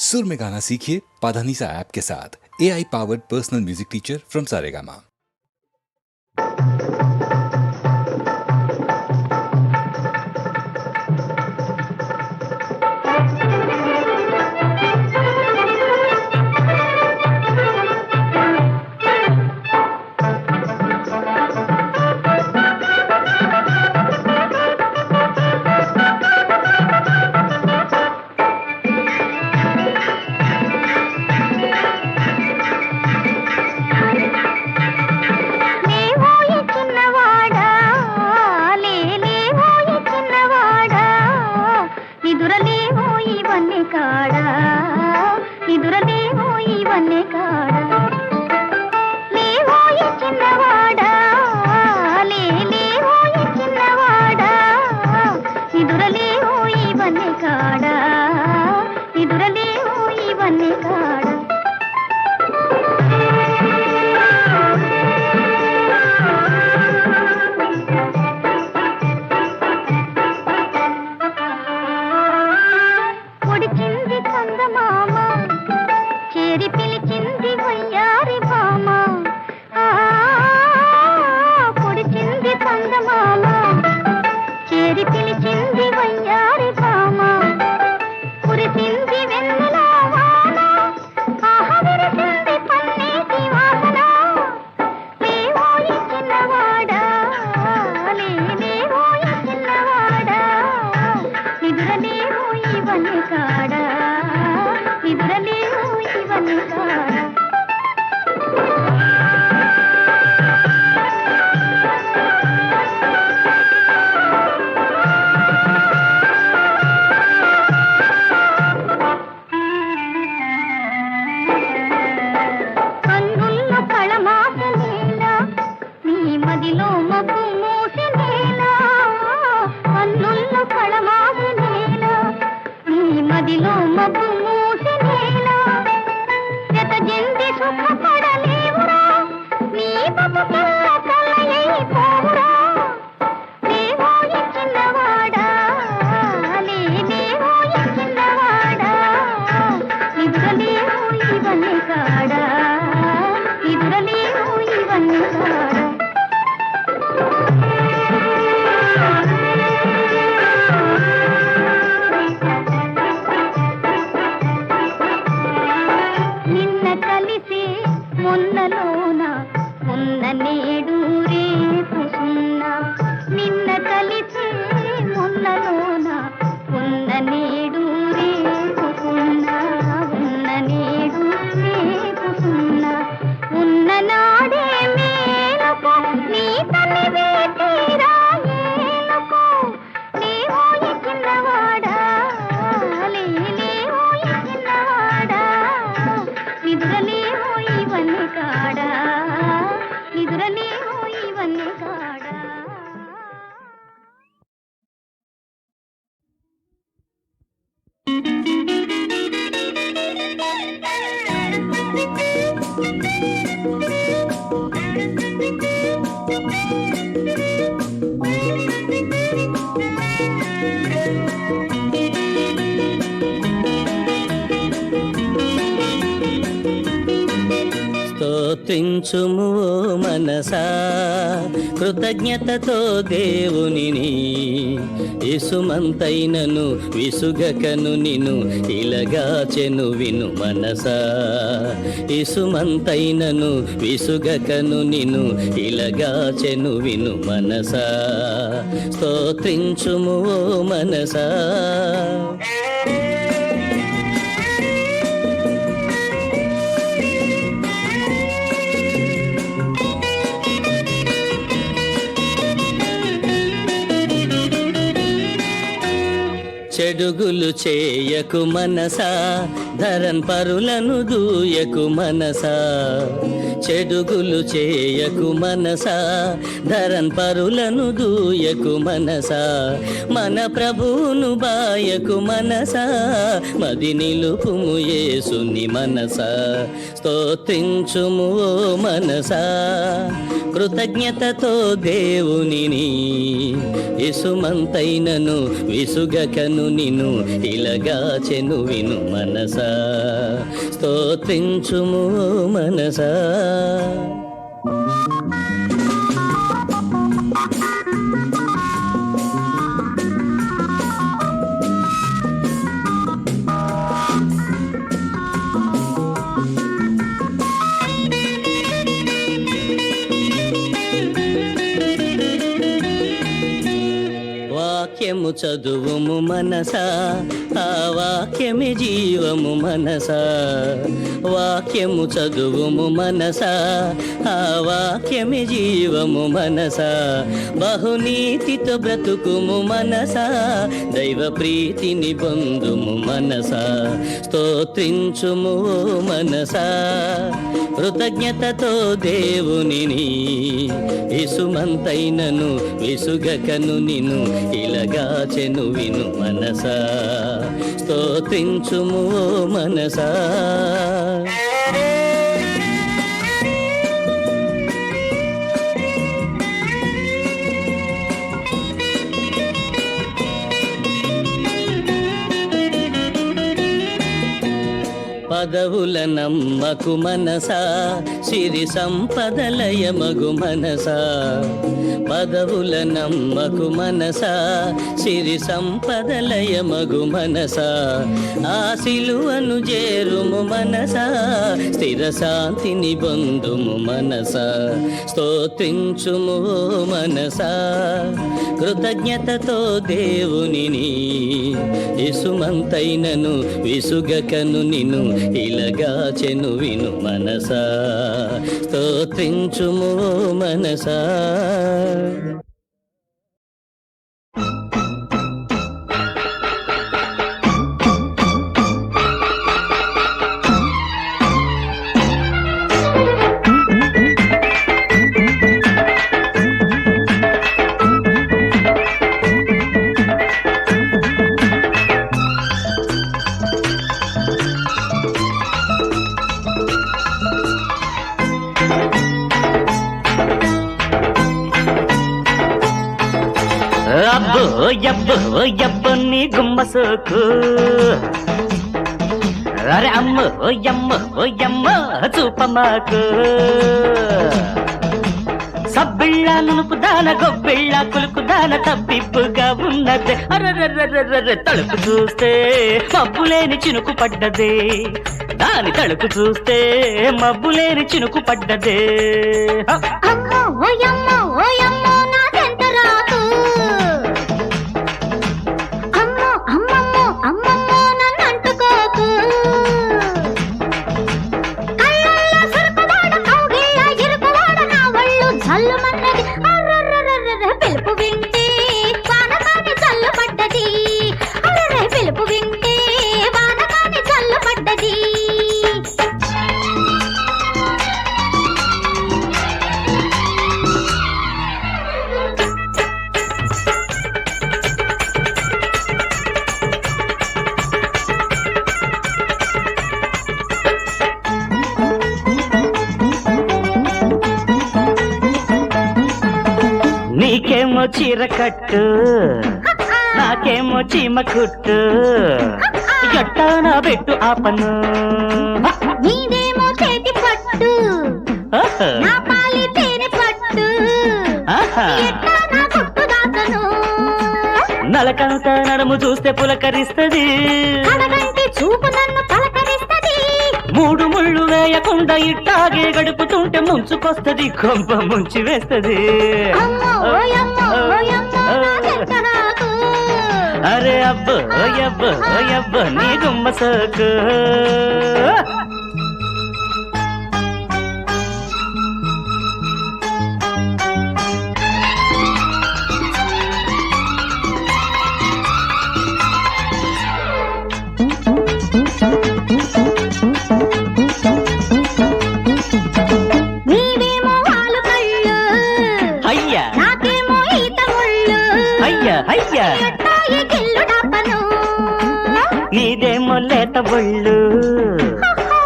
सुर में गाना सीखिए पाधानीसा ऐप के साथ। AI powered personal music teacher from Saregama. స్తుతించుము మనసా కృతజ్ఞతతో దేవునిని, ఇసుమంతైనను విసుగకను నిను ఇలగాచెను విను మనసా. ఇసుమంతైనను విసుగకను నిను ఇలగాచెను విను మనసా. స్తోత్రించుము మనసా. చెడుగులు చేయకు మనసా, ధరన్ పరులను దూయకు మనసా. చెడుగులు చేయకు మనసా, ధరన్ పరులను దూయకు మనసా, మన ప్రభువును బాయకు మనసా, మది నిలుపుము యేసుని మనసా, స్తోత్రించుము ఓ మనసా, కృతజ్ఞతతో దేవునిని, ఇసుమంతైనను విసుగకను నిను ఇలగాచెను విను మనసా, స్తోత్రించుము ఓ మనసా. వాక్యము చదువుము మనసా, ఆ వాక్యమే జీవము మనసా, వాక్యము చదువుము మనసా, ఆ వాక్యమే జీవము మనసా, బహునీతితో బ్రతుకుము మనసా, దైవ ప్రీతిని పొందుము మనసా, స్తోత్రించుము ఓ మనసా, కృతజ్ఞతతో దేవునిని, ఇసుమంతైనను విసుగకను నిను ఇలగాచెను విను మనసా, స్తోత్రించుము ఓ మనసా. పదవుల నమ్మకు మనసా, సిరి సంపదలయమగు మనసా, పదవుల నమ్మకు మనసా, సిరి సంపదలయమగు మనసా, ఆ సిలువను చేరుము మనసా, స్థిర శాంతిని పొందుము మనసా, స్తోత్రించుము ఓ మనసా, కృతజ్ఞతతో దేవునిని, ఇసుమంతైనను విసుగకను నిను ఇలగాచెను విను మనసా, స్తోత్రించుము ఓ మనసా. అబ్బో యబ్బో యబ్బో నీ గుమ్మ సోకు, అరే అమ్మో యమ్మో యమ్మో చూపమాకు, సబ్బిళ్ళ నునుపు దాన గొబ్బిళ్ళ కులుకు దాన తప్పిప్పుగా ఉన్నదే, అర్రర్రర్రర్ర తలుపు చూస్తే మబ్బులేని చినుకు పడ్డదే, దాని తలుపు చూస్తే మబ్బులేని చినుకు పడ్డదే. అమ్మో ఓయమ్మో ఓయమ్మో నాకెంత రాకు, అమ్మో అమ్మమ్మో అమ్మమ్మో నన్ను అంటుకోకు, కళ్ళల్లో సురుకువాడ కౌగిళ్ళ ఇరుకువాడ నా ఒళ్ళు జల్లుమన్నది, అర్రర్రర్రర్ర పిలుపు వింటే వానకాని జల్లు పడ్డది, అర్రర్ర పిలుపు వింటే వానకాని జల్లు పడ్డది. నీకేమో చీర కట్టు, నాకేమో చీమ కుట్టు, ఎట్టానా పెట్టు ఆ పన్ను, నీదేమో చేతి పట్టు, నా పాలి తేనె పట్టు, ఎట్టా నా గుట్టు దాతను, నలకంత నడుము చూస్తే పులకరిస్తది, కడగంటి చూపు నన్ను పలకరిస్తది, మూడు ముళ్ళు వేయకుండా ఇట్టాగే గడుపుతుంటే ముంచుకొస్తది, కొంప ముంచి వేస్తది. అమ్మో ఓయమ్మో ఓయమ్మో నాకెంత రాకు, అరే అబ్బో అబ్బో అబ్బో నీ గుమ్మ సోకు. బొళ్ళు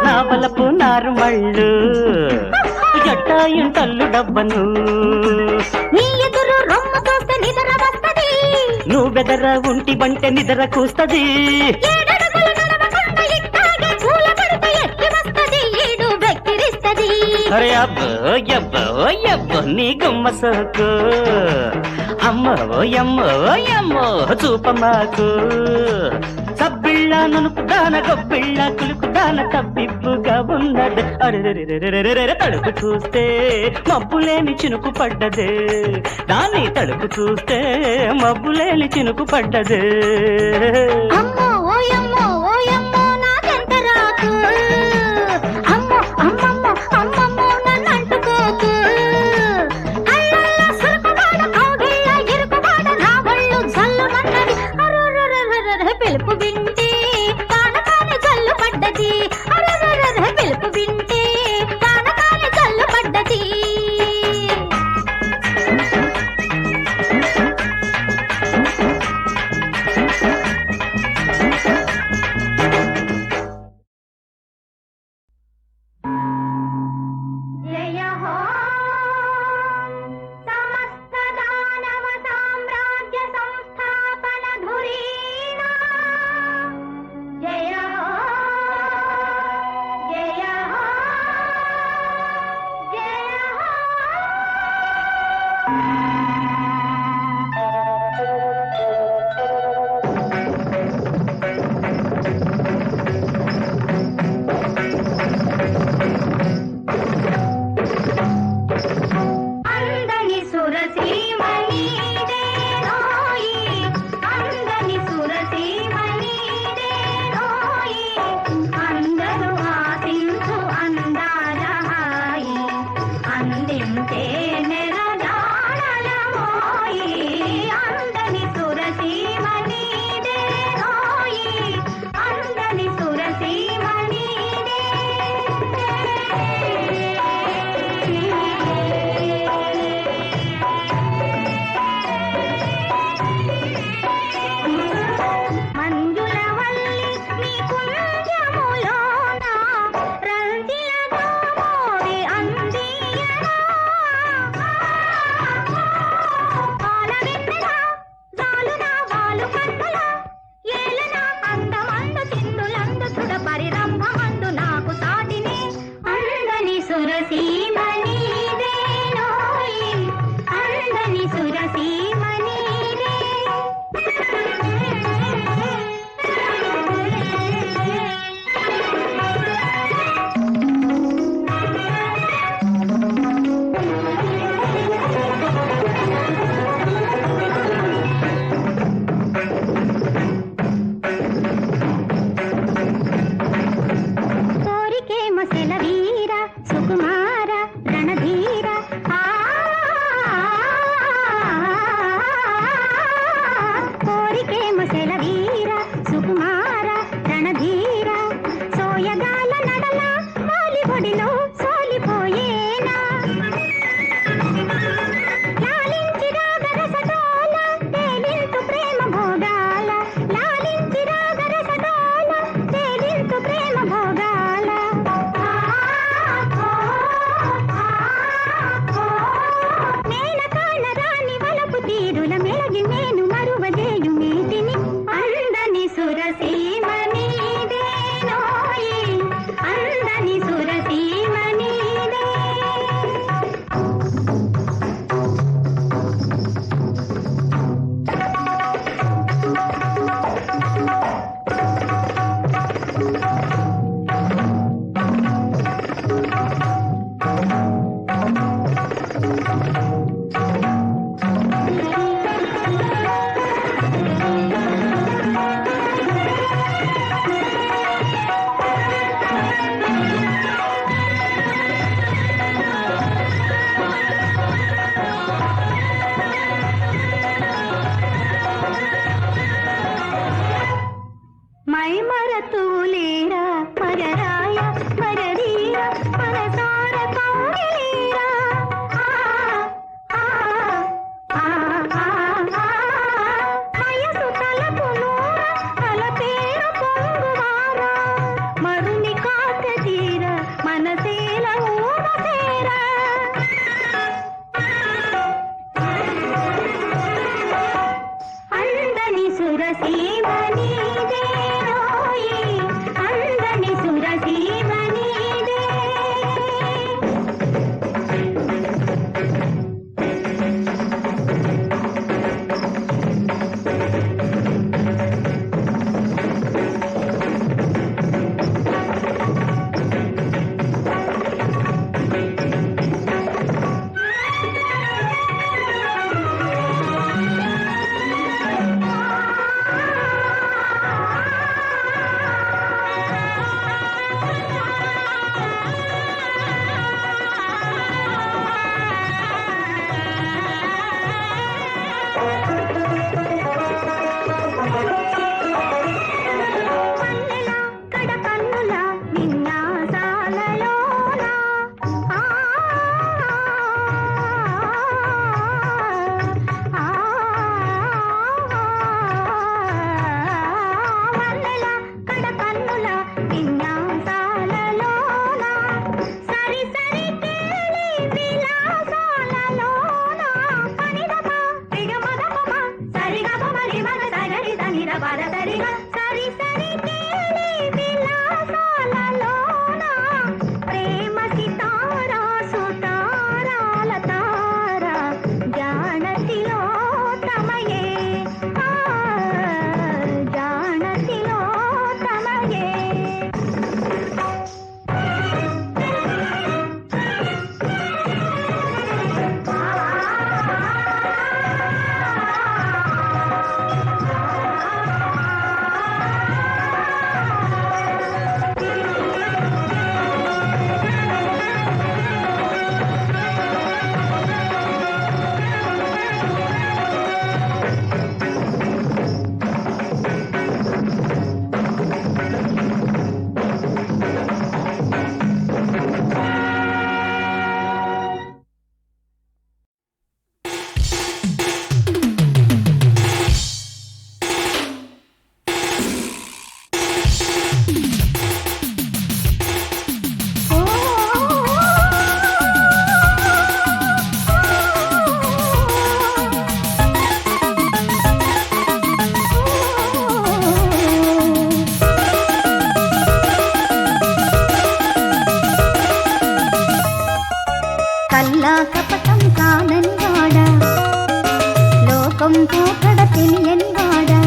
నా బలపు నారు మళ్ళు జట్టాయింటల్లు డబ్బను నీ ఎదురు రొమ్ము చూస్తే నిద్ర వస్తది నువ్వెదర ఉంటి బంటే నిద్ర కూస్తది ఏడడుగులు నడవకుండా ఇట్టాగే కూలబడితే ఎక్కి వస్తది ఈడు వెక్కిరిస్తది అరే అబ్బో ఎబ్బో ఎబ్బో నీ గుమ్మ సోకు అమ్మో ఎమ్మో ఎమ్మో చూపమాకు సబ్బిళ్ళ నునుపుదాన గొబ్బిళ్ళ కులుకుదాన తప్పిప్పుగా ఉన్నది అరెరెరెరెరెరెరె తడుపు చూస్తే మబ్బులేని చినుకు పడ్డదే దాన్ని తడుపు చూస్తే మబ్బులేని చినుకు పడ్డదే అమ్మో ఓయమ్మో ఓయమ్మో నాకెంత రాకు అమ్మో అమ్మమ్మో అమ్మమ్మో నన్ను అంటుకోకు అల్లల్ల సురుకువాడ కౌగిళ్ళ ఇరుకువాడ నా ఒళ్ళు జల్లుమన్నది అరెరెరెరెరె పిలుపు వింటే కానకాని జల్లు పడ్డది అరెరెరెరె పిలుపు వింటే కానకాని జల్లు పడ్డది జయ హో సమస్త దానవ సామ్రాజ్య సంస్థాపన ధురీణా జయ హో జయ హో జయ హో అందని సురసీమణి దేనోయి అందని సురసీమణి దేనోయి అందరు ఆశించు అందాలహాయి అందించే నెరజాడలమోయి అందని సురసీమణి దేనోయి అందని సురసీమణి మంజుల వల్లి నీ పుణ్యములోన రంజిలగా మోడి అందియనా పాల వెన్నెల జాలునా వాలు కన్నుల ఏలనా అందమందు చిందులందు చుడ పరిరంభమందు నాకు సాటిని అందని సురసీమణి దేనోయి అందని సురసీమణి కోరికేమ సెలవీర సుకుమార రణధీర కోరికేమ సెలవీర సుకుమార రణధీర సోయగాల నడల వాలిబొడిలో సోలిపోయేనా లాలించి రాగరసడోల తేలింతు ప్రేమ భోగాల లాలించి రాగరసడోల తేలింతు ప్రేమ భోగాల నేల కాన రాని వలపు తీరుల మెలగి నేను మరువజేయు నీటిని అందని సురసీమణి దేనోయి కల్లా కపటం కానని వాడా, లోకం పోకడ తెలియని వాడా,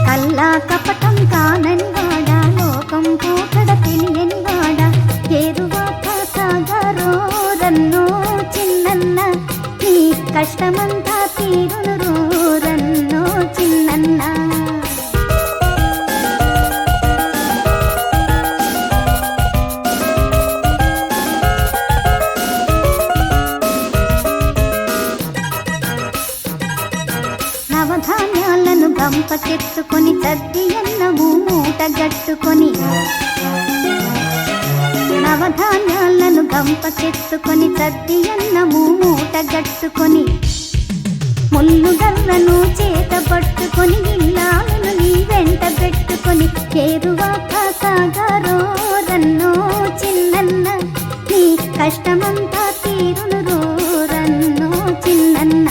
కల్లా కపటం కానని వాడా, లోకం పోకడ తెలియని వాడా, ఏరువాక సాగరో రన్నో చిన్నన్న, నీ కష్టమంతా తీరును రన్నో చిన్నన్న. నవధాన్యాలను గంపకెత్తుకొని తద్ది అన్నము మూట గట్టుకొని, నవధాన్యాలను గంపకెత్తుకొని తద్ది అన్నము మూట గట్టుకొని, ముళ్ళు గర్రను చేత పట్టుకొని ఇల్లాలను నీ వెంట పెట్టుకొని, ఏరువాక సాగరో రన్నో చిన్నన్న, నీ కష్టమంతా తీరును రన్నో చిన్నన్న.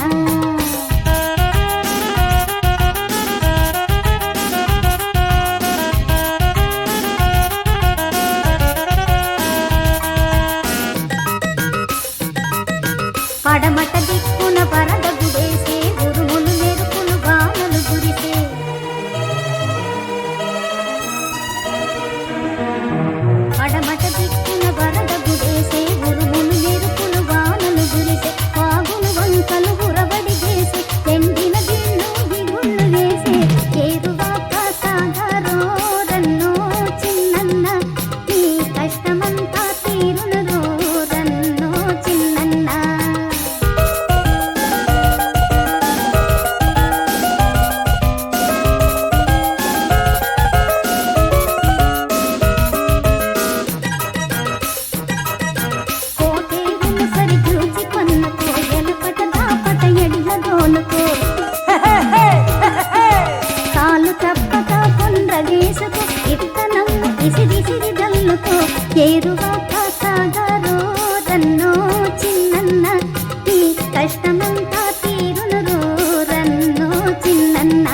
పడమట దిక్కున వరద గుడేసే, ఉరుములు మెరుపులు వానలు గురిసే, పడమట దిక్కున వరద గుడేసే, ఉరుములు మెరుపులు వానలు గురిసే, వాగులు వంకలు ఉరబడి వేసే, ఎండిన గిళ్ళు దిగుళ్ళు వేసే, ఏరువాక సాగరో రన్నో చిన్నన్న, నీ కష్టమంతా తీరును రన్నో చిన్నన్న. కోటేరును సరిచూచి కొన్నకో, ఎలుపట దాపట ఎడిల దోలుకో, కాలు తప్పక కొండ్రగేసుకో, ఇత్తనం ఇసిరిసిరి దల్లుకో, ఏరువాక సాగరో రన్నో చిన్నన్న, నీ కష్టమంతా తీరును రన్నో చిన్నన్న.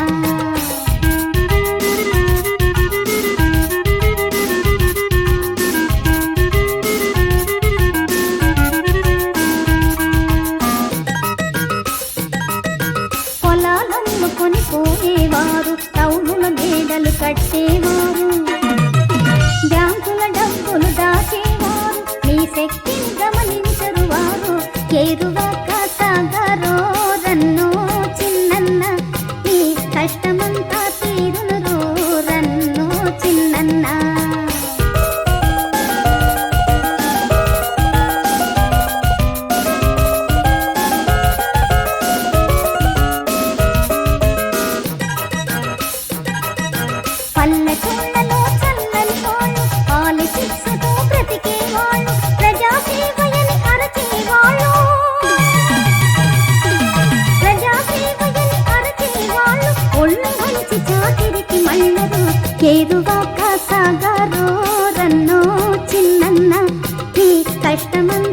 పొలాలమ్ముకొని పోయేవారు, టౌనుల మేడలు కట్టేవారు, బ్యాంకుల డబ్బులు దాచేవారు, నీ శక్తిని గమనించరు వారు, ఏరువాక సాగరో రన్నో చిన్నన్న, నీ కష్టమంతా తీరును రన్నో చిన్నన్న. పల్లెటూళ్ళలో చల్లని వాళ్ళు, పాలు శిక్షతో బ్రతికేవాళ్ళు, ప్రజాసేవయని అరచేవాళ్ళు, ప్రజాసేవయని అరచేవాళ్ళు, ఒళ్ళు మంచి చాకిరికి మళ్ళరు, ఏరువాక సాగరో రన్నో చిన్నన్న, నీ కష్టమంతా